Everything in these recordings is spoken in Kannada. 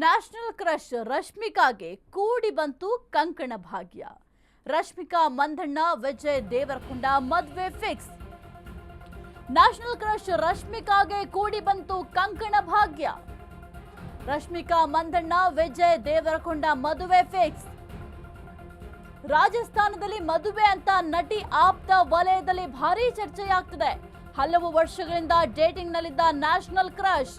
ನ್ಯಾಷನಲ್ ಕ್ರಶ್ ರಶ್ಮಿಕಾಗೆ ಕೂಡಿ ಬಂತು ಕಂಕಣ ಭಾಗ್ಯ. ರಶ್ಮಿಕಾ ಮಂದಣ್ಣ ವಿಜಯ್ ದೇವರಕೊಂಡ ಮದುವೆ ಫಿಕ್ಸ್. ನ್ಯಾಷನಲ್ ಕ್ರಶ್ ರಶ್ಮಿಕಾಗೆ ಕೂಡಿ ಬಂತು ಕಂಕಣ ಭಾಗ್ಯ. ರಶ್ಮಿಕಾ ಮಂದಣ್ಣ ವಿಜಯ್ ದೇವರಕೊಂಡ ಮದುವೆ ಫಿಕ್ಸ್. ರಾಜಸ್ಥಾನದಲ್ಲಿ ಮದುವೆ ಅಂತ ನಟಿ ಆಪ್ತ ವಲಯದಲ್ಲಿ ಭಾರೀ ಚರ್ಚೆಯಾಗ್ತಿದೆ. ಹಲವು ವರ್ಷಗಳಿಂದ ಡೇಟಿಂಗ್ ನಲ್ಲಿದ್ದ ನ್ಯಾಷನಲ್ ಕ್ರಶ್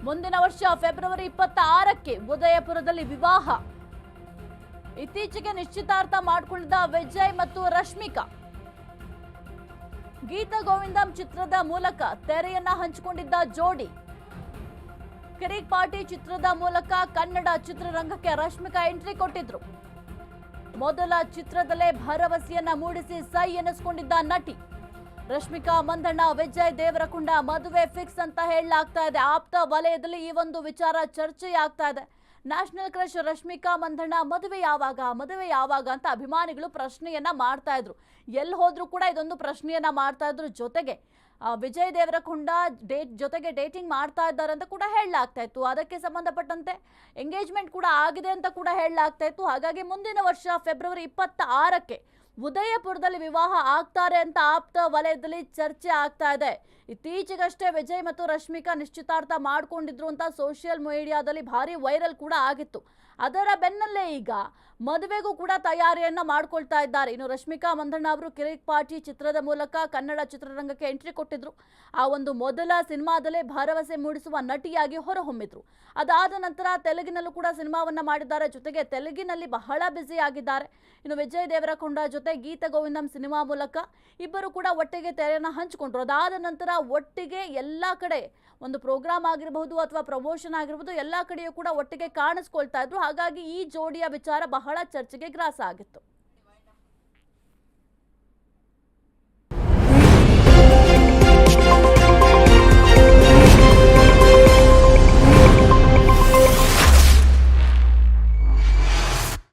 ಮುಂದಿನ ವರ್ಷ ಫೆಬ್ರವರಿ 26ಕ್ಕೆ ಉದಯಪುರದಲ್ಲಿ ವಿವಾಹ. ಇತ್ತೀಚೆಗೆ ನಿಶ್ಚಿತಾರ್ಥ ಮಾಡಿಕೊಂಡಿದ್ದ ವಿಜಯ್ ಮತ್ತು ರಶ್ಮಿಕಾ ಗೀತ ಗೋವಿಂದಂ ಚಿತ್ರದ ಮೂಲಕ ತೆರೆಯನ್ನ ಹಂಚಿಕೊಂಡಿದ್ದ ಜೋಡಿ. ಕಿರಿಕ್ ಪಾರ್ಟಿ ಚಿತ್ರದ ಮೂಲಕ ಕನ್ನಡ ಚಿತ್ರರಂಗಕ್ಕೆ ರಶ್ಮಿಕಾ ಎಂಟ್ರಿ ಕೊಟ್ಟಿದ್ರು. ಮೊದಲ ಚಿತ್ರದಲ್ಲೇ ಭರವಸೆಯನ್ನ ಮೂಡಿಸಿ ಸೈ ಎನಿಸಿಕೊಂಡಿದ್ದ ನಟಿ ರಶ್ಮಿಕಾ ಮಂದಣ್ಣ ವಿಜಯ್ ದೇವರಕೊಂಡ ಮದುವೆ ಫಿಕ್ಸ್ ಅಂತ ಹೇಳಲಾಗ್ತಾ ಇದೆ. ಆಪ್ತ ವಲಯದಲ್ಲಿ ಈ ಒಂದು ವಿಚಾರ ಚರ್ಚೆಯಾಗ್ತಾ ಇದೆ. ನ್ಯಾಷನಲ್ ಕ್ರಶ್ ರಶ್ಮಿಕಾ ಮಂದಣ್ಣ ಮದುವೆ ಯಾವಾಗ ಅಂತ ಅಭಿಮಾನಿಗಳು ಪ್ರಶ್ನೆಯನ್ನ ಮಾಡ್ತಾ ಇದ್ರು. ಎಲ್ಲಿ ಹೋದ್ರೂ ಕೂಡ ಇದೊಂದು ಪ್ರಶ್ನೆಯನ್ನ ಮಾಡ್ತಾ ಇದ್ರು. ಜೊತೆಗೆ ವಿಜಯ್ ದೇವರಕೊಂಡ ಜೊತೆಗೆ ಡೇಟಿಂಗ್ ಮಾಡ್ತಾ ಇದ್ದಾರೆ ಅಂತ ಕೂಡ ಹೇಳಲಾಗ್ತಾ ಇತ್ತು. ಅದಕ್ಕೆ ಸಂಬಂಧಪಟ್ಟಂತೆ ಎಂಗೇಜ್ಮೆಂಟ್ ಕೂಡ ಆಗಿದೆ ಅಂತ ಕೂಡ ಹೇಳಲಾಗ್ತಾ ಇತ್ತು. ಹಾಗಾಗಿ ಮುಂದಿನ ವರ್ಷ ಫೆಬ್ರವರಿ 26ಕ್ಕೆ ಉದಯಪುರದಲ್ಲಿ ವಿವಾಹ ಆಗ್ತಾರೆ ಅಂತ ಆಪ್ತ ವಲಯದಲ್ಲಿ ಚರ್ಚೆ ಆಗ್ತಾ ಇದೆ. ಇತ್ತೀಚೆಗಷ್ಟೇ ವಿಜಯ್ ಮತ್ತು ರಶ್ಮಿಕಾ ನಿಶ್ಚಿತಾರ್ಥ ಮಾಡ್ಕೊಂಡಿದ್ರು ಅಂತ ಸೋಷಿಯಲ್ ಮೀಡಿಯಾದಲ್ಲಿ ಭಾರಿ ವೈರಲ್ ಕೂಡ ಆಗಿತ್ತು. ಅದರ ಬೆನ್ನಲ್ಲೇ ಈಗ ಮದುವೆಗೂ ಕೂಡ ತಯಾರಿಯನ್ನ ಮಾಡ್ಕೊಳ್ತಾ ಇದ್ದಾರೆ. ಇನ್ನು ರಶ್ಮಿಕಾ ಮಂದಣ್ಣ ಅವರು ಕಿರಿಕ್ ಪಾರ್ಟಿ ಚಿತ್ರದ ಮೂಲಕ ಕನ್ನಡ ಚಿತ್ರರಂಗಕ್ಕೆ ಎಂಟ್ರಿ ಕೊಟ್ಟಿದ್ರು. ಆ ಒಂದು ಮೊದಲ ಸಿನಿಮಾದಲ್ಲೇ ಭರವಸೆ ಮೂಡಿಸುವ ನಟಿಯಾಗಿ ಹೊರಹೊಮ್ಮಿದ್ರು. ಅದಾದ ನಂತರ ತೆಲುಗಿನಲ್ಲೂ ಕೂಡ ಸಿನಿಮಾವನ್ನ ಮಾಡಿದ್ದಾರೆ. ಜೊತೆಗೆ ತೆಲುಗಿನಲ್ಲಿ ಬಹಳ ಬ್ಯುಸಿ ಆಗಿದ್ದಾರೆ. ಇನ್ನು ವಿಜಯ್ ದೇವರಕೊಂಡ ಜೊತೆ ಗೀತ ಗೋವಿಂದಂ ಸಿನಿಮಾ ಮೂಲಕ ಇಬ್ಬರು ಕೂಡ ಒಟ್ಟಿಗೆ ತೆರೆಯನ್ನ ಹಂಚಿಕೊಂಡ್ರು. ಅದಾದ ನಂತರ ಒಟ್ಟಿಗೆ ಎಲ್ಲಾ ಕಡೆ ಒಂದು ಪ್ರೋಗ್ರಾಮ್ ಆಗಿರಬಹುದು ಅಥವಾ ಪ್ರಮೋಷನ್ ಆಗಿರಬಹುದು, ಎಲ್ಲಾ ಕಡೆಯೂ ಕೂಡ ಒಟ್ಟಿಗೆ ಕಾಣಿಸ್ಕೊಳ್ತಾ ಇದ್ರು. ಹಾಗಾಗಿ ಈ ಜೋಡಿಯ ವಿಚಾರ ಬಹಳ ಚರ್ಚೆಗೆ ಗ್ರಾಸ ಆಗಿತ್ತು.